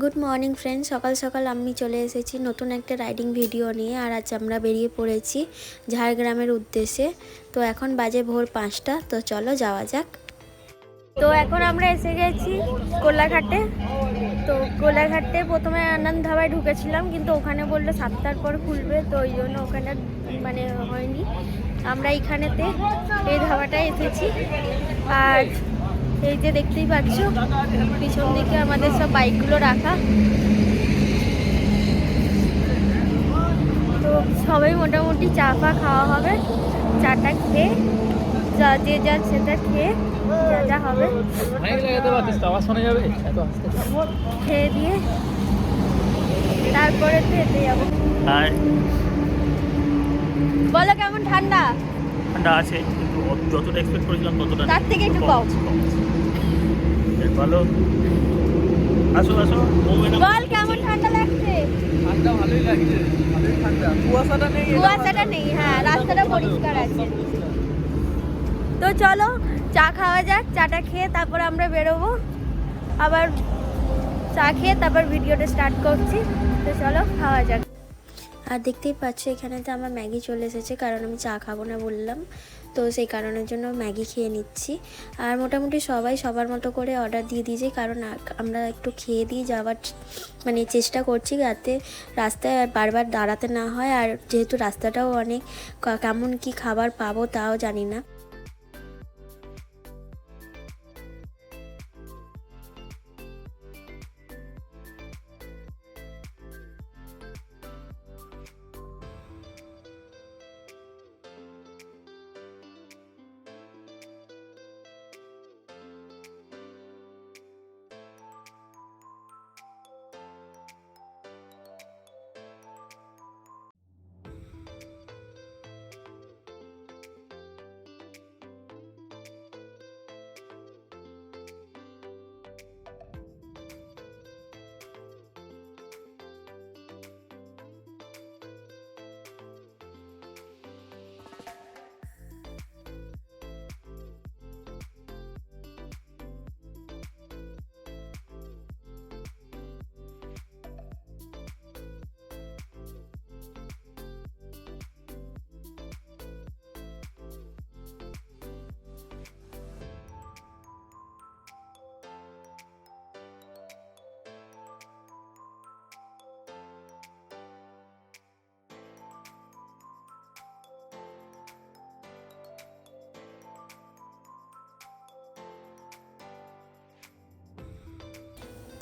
Good morning friend, সকাল সকাল আমি চলে এসেছি নতুন একটা রাইডিং ভিডিও নিয়ে। আর আজ আমরা বেরিয়ে পড়েছি ঝাড়গ্রামের উদ্দেশ্যে। তো এখন বাজে ভোর 5টা, তো চলো যাওয়া যাক। তো এখন আমরা এসে গেছি কোলাঘাটে। তো কোলাঘাটে প্রথমে আনন্দ ধাবায় ঢুকেছিলাম, কিন্তু ওখানে বললো 7টার পর খুলবে, তো ওই জন্য ওখানে মানে হয়নি। আমরা এইখানেতে এই ধাবাটায় এসেছি। আর এই যে দেখতেই পাচ্ছ পিছন দিকে আমাদের সব বাইকগুলো রাখা। তো সবাই মোটামুটি চা ফা খাওয়া হবে। চাটা খেয়ে যে যা সেটা খেয়ে যা যা হবে খেয়ে দিয়ে তারপরে তো এতে যাবো। বলো কেমন ঠান্ডা? ঠান্ডা আছে, কিন্তু যতটা এক্সপেক্ট করেছিলাম ততটা তার থেকে একটু কম। ভালো। আসো আসো। বল কেমন ঠান্ডা লাগছে? ঠান্ডা ভালোই লাগছে, ভালোই ঠান্ডা। কুয়াশাটা নেই, হ্যাঁ রাস্তাটা পরিষ্কার আছে। তো চলো চা খাওয়া যাক। চাটা খেয়ে তারপর আমরা বেরোবো। আবার চা খেয়ে তারপর ভিডিওটা স্টার্ট করছি। তো চলো খাওয়া যাক। আর দেখতেই পাচ্ছ এখানেতে আমার ম্যাগি চলে এসেছে, কারণ আমি চা খাবো না বললাম, তো সেই কারণের জন্য ম্যাগি খেয়ে নিচ্ছি। আর মোটামুটি সবাই সবার মতো করে অর্ডার দিয়ে দিয়েছে, কারণ আমরা একটু খেয়ে দিয়ে যাওয়ার মানে চেষ্টা করছি, যাতে রাস্তায় বারবার দাঁড়াতে না হয়। আর যেহেতু রাস্তাটাও অনেক, কেমন কি খাবার পাবো তাও জানি না।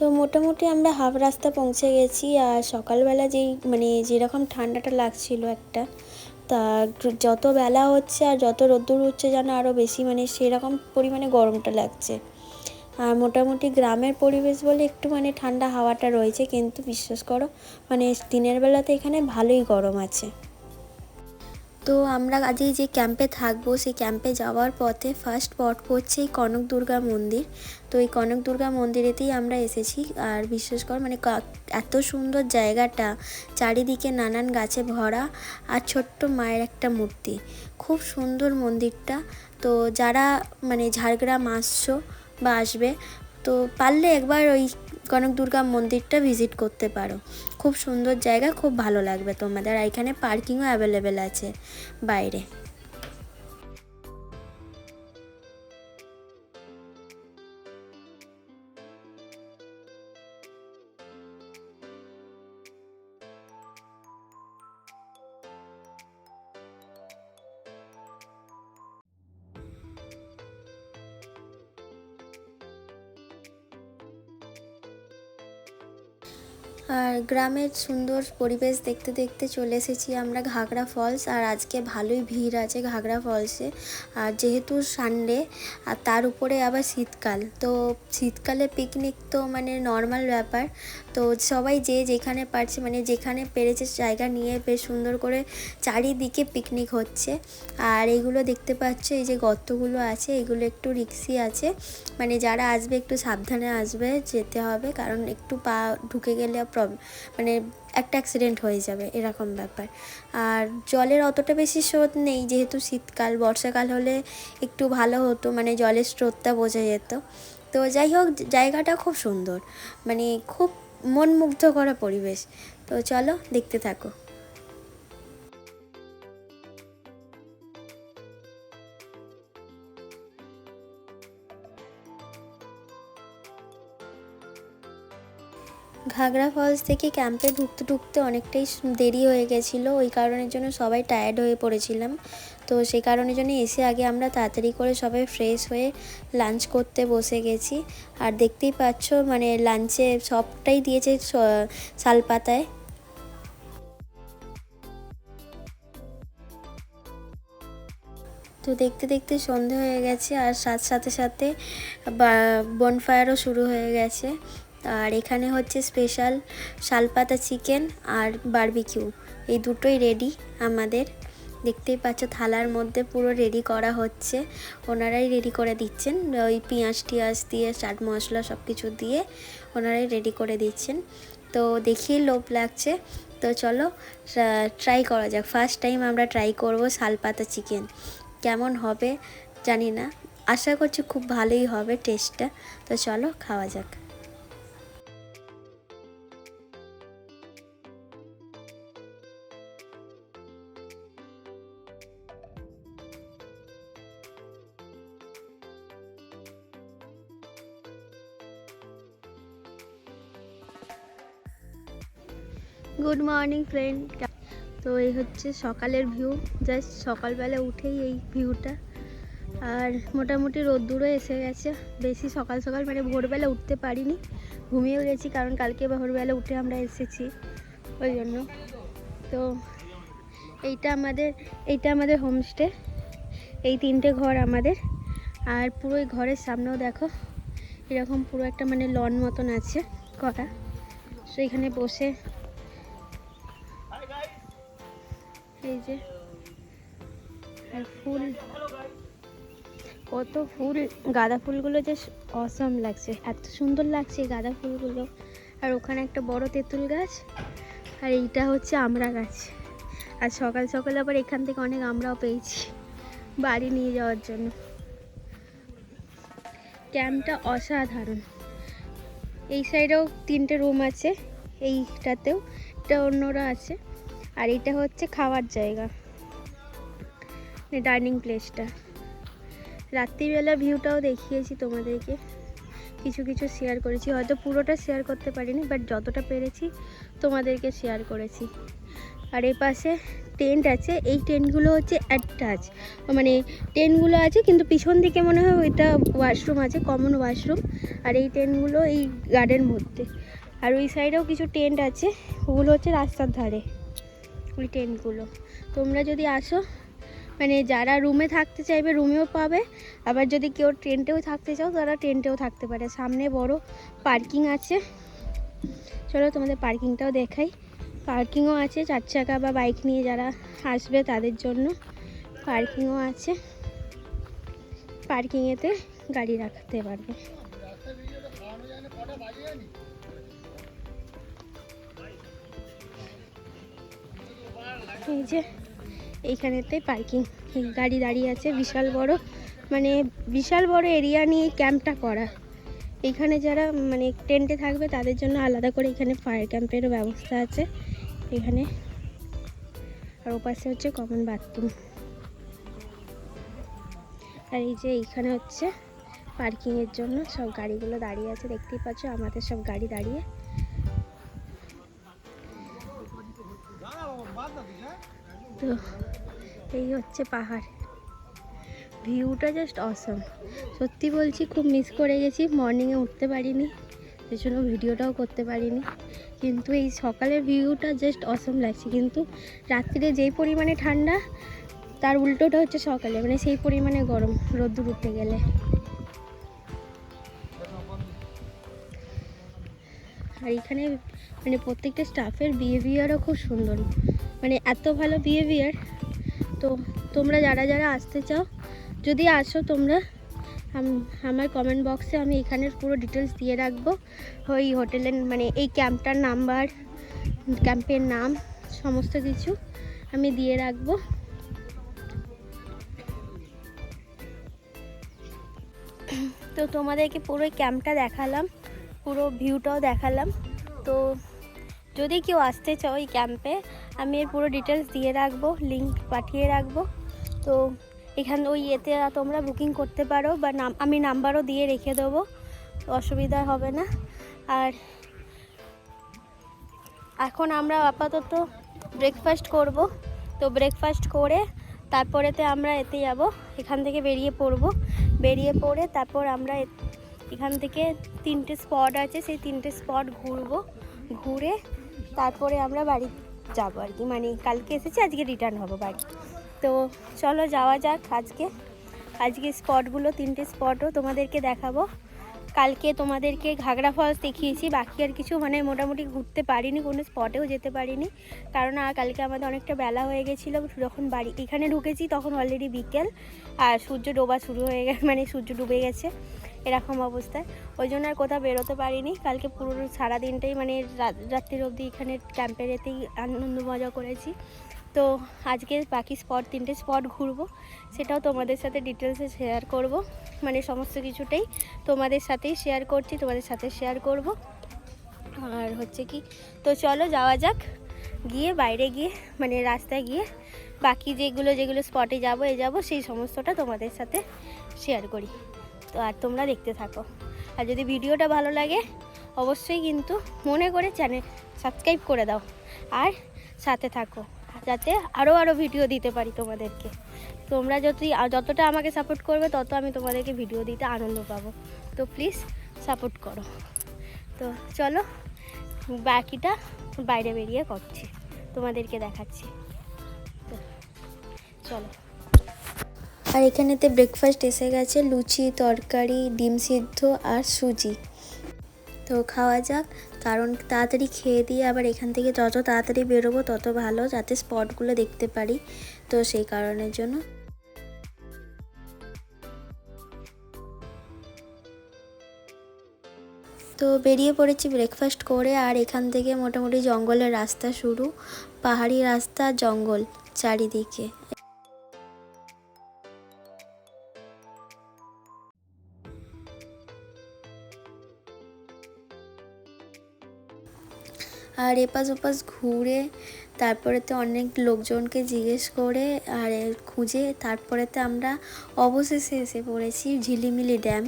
তো মোটামুটি আমরা হাফ রাস্তা পৌঁছে গেছি। আর সকালবেলা যেরকম ঠান্ডাটা লাগছিল একটা, তা যত বেলা হচ্ছে আর যত রোদ্দুর হচ্ছে যেন আরও বেশি সেরকম পরিমাণে গরমটা লাগছে। আর মোটামুটি গ্রামের পরিবেশ বলে একটু ঠান্ডা হাওয়াটা রয়েছে, কিন্তু বিশ্বাস করো দিনের বেলাতে এখানে ভালোই গরম আছে। তো আমরা আজ যে ক্যাম্পে থাকবো, সেই ক্যাম্পে যাওয়ার পথে ফার্স্ট স্পট পড়ছে এই কনক দুর্গা মন্দির। তো এই কনক দুর্গা মন্দিরেতেই আমরা এসেছি। আর বিশেষ করে এত সুন্দর জায়গাটা, চারিদিকে নানান গাছে ভরা, আর ছোট্ট মায়ের একটা মূর্তি, খুব সুন্দর মন্দিরটা। তো যারা ঝাড়গ্রাম আসছো বা আসবে, তো পারলে একবার ওই কনক দুর্গা মন্দিরটা ভিজিট করতে পারো। খুব সুন্দর জায়গা, খুব ভালো লাগবে তোমাদের। আর এখানে পার্কিংও অ্যাভেলেবেল আছে বাইরে। আর গ্রামের সুন্দর পরিবেশ দেখতে দেখতে চলে এসেছি আমরা ঘাগড়া ফলস। আর আজকে ভালোই ভিড় আছে ঘাগড়া ফলসে। আর যেহেতু সানডে, আর তার উপরে আবার শীতকাল, তো শীতকালে পিকনিক তো নর্মাল ব্যাপার। তো সবাই যে যেখানে পারছে যেখানে পেরেছে জায়গা নিয়ে বেশ সুন্দর করে চারিদিকে পিকনিক হচ্ছে। আর এইগুলো দেখতে পাচ্ছ, এই যে গর্তগুলো আছে, এগুলো একটু রিস্কি আছে, যারা আসবে একটু সাবধানে আসবে, যেতে হবে, কারণ একটু পা ঢুকে গেলে একটা অ্যাক্সিডেন্ট হয়ে যাবে, এরকম ব্যাপার। আর জলের অতটা বেশি স্রোত নেই, যেহেতু শীতকাল। বর্ষাকাল হলে একটু ভালো হতো, জলের স্রোতটা বোঝা যেত। তো যাই হোক, জায়গাটা খুব সুন্দর, খুব মন মুগ্ধ করা পরিবেশ। তো চলো দেখতে থাকো। ঘাগরা ফলস থেকে ক্যাম্পে ঢুকতে ঢুকতে অনেকটাই দেরি হয়ে গেছিলো, ওই কারণের জন্য সবাই টায়ার্ড হয়ে পড়েছিলাম। তো সেই কারণের জন্য এসে আগে আমরা তাড়াতাড়ি করে সবাই ফ্রেশ হয়ে লাঞ্চ করতে বসে গেছি। আর দেখতেই পাচ্ছ মানে লাঞ্চে সবটাই দিয়েছে শালপাতায়। তো দেখতে দেখতে সন্ধে হয়ে গেছে, আর সাথে সাথে বনফায়ারও শুরু হয়ে গেছে। আর এখানে হচ্ছে স্পেশাল শালপাতা চিকেন আর বারবিকিউ, এই দুটোই রেডি আমাদের। দেখতেই পাচ্ছ থালার মধ্যে পুরো রেডি করা হচ্ছে, ওনারাই রেডি করে দিচ্ছেন। ওই পেঁয়াজ টিয়াজ দিয়ে চাট মশলা সব কিছু দিয়ে ওনারাই রেডি করে দিচ্ছেন। তো দেখিয়ে লোভ লাগছে, তো চলো ট্রাই করা যাক। ফার্স্ট টাইম আমরা ট্রাই করব শালপাতা চিকেন। কেমন হবে জানি না, আশা করছি খুব ভালোই হবে টেস্টটা। তো চলো খাওয়া যাক। Good morning friend. তো এই হচ্ছে সকালের ভিউ, জাস্ট সকালবেলা উঠেই এই ভিউটা। আর মোটামুটি রোদ্দুরও এসে গেছে। বেশি সকাল সকাল মানে ভোরবেলা উঠতে পারিনি, ঘুমিয়েও গেছি, কারণ কালকে ভোরবেলা উঠে আমরা এসেছি ওই জন্য। তো এইটা আমাদের হোমস্টে, এই 3টে ঘর আমাদের। আর পুরো এই ঘরের সামনেও দেখো এরকম পুরো একটা মানে লন মতন আছে করা, তো এখানে বসে এই যে আর ফুল, কত ফুল, গাঁদা ফুলগুলো যে অসম লাগছে, এত সুন্দর লাগছে এই গাঁদা ফুলগুলো। আর ওখানে একটা বড় তেঁতুল গাছ, আর এইটা হচ্ছে আমড়া গাছ। আর সকাল সকাল আবার এখান থেকে অনেক আমড়াও পেয়েছি বাড়ি নিয়ে যাওয়ার জন্য। ক্যাম্পটা অসাধারণ। এই সাইডেও 3টে রুম আছে, এইটাতেও একটা অন্যরা আছে। আর এটা হচ্ছে খাওয়ার জায়গা, ডাইনিং প্লেসটা। রাত্রিবেলা ভিউটাও দেখিয়েছি তোমাদেরকে, কিছু কিছু শেয়ার করেছি, হয়তো পুরোটা শেয়ার করতে পারিনি, বাট যতটা পেরেছি তোমাদেরকে শেয়ার করেছি। আর এই পাশে টেন্ট আছে, এই টেন্টগুলো হচ্ছে অ্যাটাচ, মানে টেন্টগুলো আছে কিন্তু পিছন দিকে মনে হয় ওইটা ওয়াশরুম আছে, কমন ওয়াশরুম। আর এই টেন্টগুলো এই গার্ডেন মধ্যে। আর ওই সাইডেও কিছু টেন্ট আছে, ওগুলো হচ্ছে রাস্তার ধারে ওই টেন্টগুলো। তোমরা যদি আসো, মানে যারা রুমে থাকতে চাইবে রুমেও পাবে, আবার যদি কেউ টেন্টেও থাকতে চাও তারা টেন্টেও থাকতে পারে। সামনে বড় পার্কিং আছে, চলো তোমাদের পার্কিংটাও দেখাই। পার্কিংও আছে, 4 চাকা বা বাইক নিয়ে যারা আসবে তাদের জন্য পার্কিংও আছে, পার্কিংয়েতে গাড়ি রাখতে পারবে। এই যে এইখানেতে পার্কিং, গাড়ি দাঁড়িয়ে আছে, বিশাল বড় এরিয়া নিয়ে ক্যাম্পটা করা। এখানে যারা মানে টেন্টে থাকবে তাদের জন্য আলাদা করে এখানে ফায়ার ক্যাম্পেরও ব্যবস্থা আছে এখানে। আর ওপাশে হচ্ছে কমন বাথরুম। আর এই যে এইখানে হচ্ছে পার্কিংয়ের জন্য সব গাড়িগুলো দাঁড়িয়ে আছে, দেখতেই পাচ্ছ আমাদের সব গাড়ি দাঁড়িয়ে। তো এই হচ্ছে পাহাড়, ভিউটা জাস্ট অসম। সত্যি বলছি খুব মিস করে গেছি, মর্নিংয়ে উঠতে পারিনি, সেই জন্য ভিডিওটাও করতে পারিনি। কিন্তু এই সকালের ভিউটা জাস্ট অসম লাগছে। কিন্তু রাত্রিরে যেই পরিমাণে ঠান্ডা, তার উল্টোটা হচ্ছে সকালে, মানে সেই পরিমাণে গরম রোদ্দুর উঠতে গেলে। আর এখানে মানে প্রত্যেকটা স্টাফের বিহেভিয়ারও খুব সুন্দর, মানে এত ভালো বিহেভিয়ার। তো তোমরা যারা যারা আসতে চাও, যদি আসো তোমরা, আমার কমেন্ট বক্সে আমি এখানের পুরো ডিটেলস দিয়ে রাখবো। ওই হোটেলের মানে এই ক্যাম্পটার নাম্বার, ক্যাম্পের নাম, সমস্ত কিছু আমি দিয়ে রাখবো। তো তোমাদেরকে পুরো ক্যাম্পটা দেখালাম, পুরো ভিউটাও দেখালাম। তো যদি কেউ আসতে চাও এই ক্যাম্পে, আমি এর পুরো ডিটেলস দিয়ে রাখবো, লিঙ্ক পাঠিয়ে রাখবো। তো এখানে ওই এতে তোমরা বুকিং করতে পারো, বা আমি নাম্বারও দিয়ে রেখে দেবো, অসুবিধা হবে না। আর এখন আমরা আপাতত ব্রেকফাস্ট করব। তো ব্রেকফাস্ট করে তারপরেতে আমরা এতে যাব, এখান থেকে বেরিয়ে পড়ে তারপর আমরা এখান থেকে 3টে স্পট আছে, সেই 3টে স্পট ঘুরে তারপরে আমরা বাড়ি যাব আর কি, মানে কালকে এসেছি আজকে রিটার্ন হব বাড়ি। তো চলো যাওয়া যাক। আজকে স্পটগুলো 3টে স্পটও তোমাদেরকে দেখাবো। কালকে তোমাদেরকে ঘাগড়া ফলস দেখিয়েছি, বাকি আর কিছু মানে মোটামুটি ঘুরতে পারিনি, কোনো স্পটেও যেতে পারিনি, কারণ কালকে আমাদের অনেকটা বেলা হয়ে গেছিলো। যখন বাড়ি এখানে ঢুকেছি তখন অলরেডি বিকেল, আর সূর্য ডোবা শুরু হয়ে গেছে, মানে সূর্য ডুবে গেছে এরকম অবস্থায়। ওই জন্য আর কোথাও বেরোতে পারিনি কালকে, পুরো সারাদিনটাই মানে রাত্রির অবধি এখানে ক্যাম্পের এতেই আনন্দ মজা করেছি। তো আজকে বাকি 3টে স্পট ঘুরবো, সেটাও তোমাদের সাথে ডিটেলসে শেয়ার করব, মানে সমস্ত কিছুটাই তোমাদের সাথেই শেয়ার করছি, তোমাদের সাথে শেয়ার করব। আর হচ্ছে কি, তো চলো যাওয়া যাক, গিয়ে বাইরে গিয়ে মানে রাস্তায় গিয়ে বাকি যেগুলো স্পটে যাবো সেই সমস্তটা তোমাদের সাথে শেয়ার করি। তো আর তোমরা দেখতে থাকো, আর যদি ভিডিওটা ভালো লাগে অবশ্যই কিন্তু মনে করে চ্যানেল সাবস্ক্রাইব করে দাও, আর সাথে থাকো যাতে আরও ভিডিও দিতে পারি তোমাদেরকে। তোমরা যতটা আমাকে সাপোর্ট করবে তত আমি তোমাদেরকে ভিডিও দিতে আনন্দ পাবো। তো প্লিজ সাপোর্ট করো। তো চলো বাকিটা বাইরে বেরিয়ে করছি, তোমাদেরকে দেখাচ্ছি। তো চলো। আর এখানেতে ব্রেকফাস্ট এসে গেছে, লুচি, তরকারি, ডিম সিদ্ধ আর সুজি। তো খাওয়া যাক, কারণ তাড়াতাড়ি খেয়ে দিয়ে আবার এখান থেকে যত তাড়াতাড়ি বেরোবো তত ভালো, যাতে স্পটগুলো দেখতে পারি, তো সেই কারণের জন্য। তো বেরিয়ে পড়েছি ব্রেকফাস্ট করে, আর এখান থেকে মোটামুটি জঙ্গলের রাস্তা শুরু, পাহাড়ি রাস্তা, জঙ্গল চারিদিকে। আর এপাশ ওপাশ ঘুরে তারপরেতে অনেক লোকজনকে জিজ্ঞেস করে আর খুঁজে তারপরেতে আমরা অবশেষে এসে পড়েছি ঝিলিমিলি ড্যাম।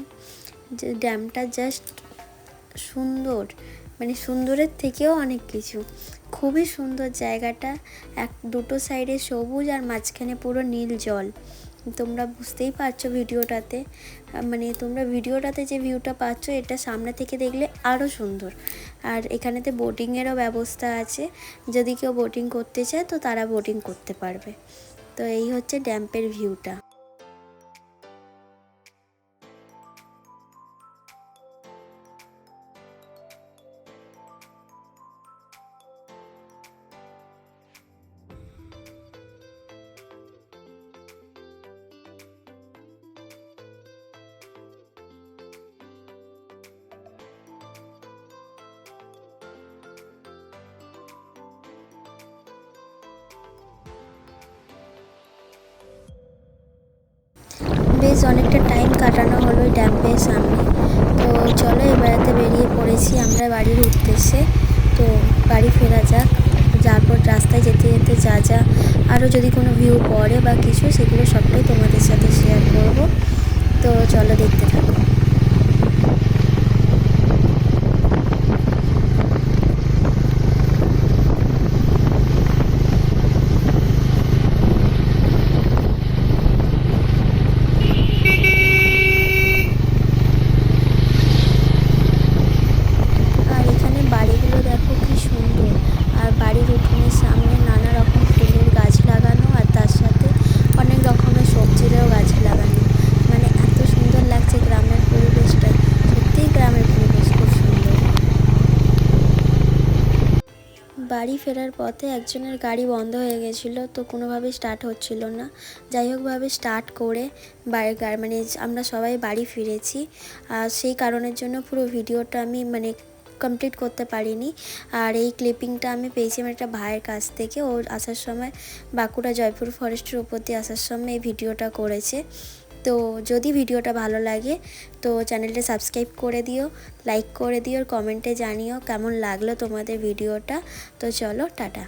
যে ড্যামটা জাস্ট সুন্দর, মানে সুন্দরের থেকেও অনেক কিছু, খুবই সুন্দর জায়গাটা। দুটো সাইডে সবুজ আর মাঝখানে পুরো নীল জল। তোমরা বুঝতেই পারছো ভিডিওটাতে, মানে তোমরা ভিডিওটাতে যে ভিউটা পাচ্ছ এটা সামনে থেকে দেখলে আরও সুন্দর। আর এখানেতে বোটিংয়েরও ব্যবস্থা আছে, যদি কেউ বোটিং করতে চায় তো তারা বোটিং করতে পারবে। তো এই হচ্ছে ড্যামের ভিউটা। বেশ অনেকটা টাইম কাটানো হলো ওই ড্যামের সামনে। তো চলো এবারেতে বেরিয়ে পড়েছি আমরা বাড়ির উদ্দেশ্যে। তো বাড়ি ফেরা যাক, যারপর রাস্তায় যেতে যেতে যা আরও যদি কোনো ভিউ পড়ে বা কিছু, সেগুলো সবটাই তোমাদের সাথে শেয়ার করব। তো চলো দেখতে থাকো। বাড়ি ফেরার পথে একজনের গাড়ি বন্ধ হয়ে গেছিলো, তো কোনোভাবে স্টার্ট হচ্ছিল না। যাই হোকভাবে স্টার্ট করে মানে আমরা সবাই বাড়ি ফিরেছি। আর সেই কারণের জন্য পুরো ভিডিওটা আমি মানে কমপ্লিট করতে পারিনি। আর এই ক্লিপিংটা আমি পেয়েছি আমার একটা ভাইয়ের কাছ থেকে, ও আসার সময় বাঁকুড়া জয়পুর ফরেস্টের উপর দিয়ে আসার সময় এই ভিডিওটা করেছে। তো যদি ভিডিওটা ভালো লাগে তো চ্যানেলটা সাবস্ক্রাইব করে দিও, লাইক করে দিও, আর কমেন্টে জানিও কেমন লাগলো তোমাদের ভিডিওটা। তো চলো টাটা।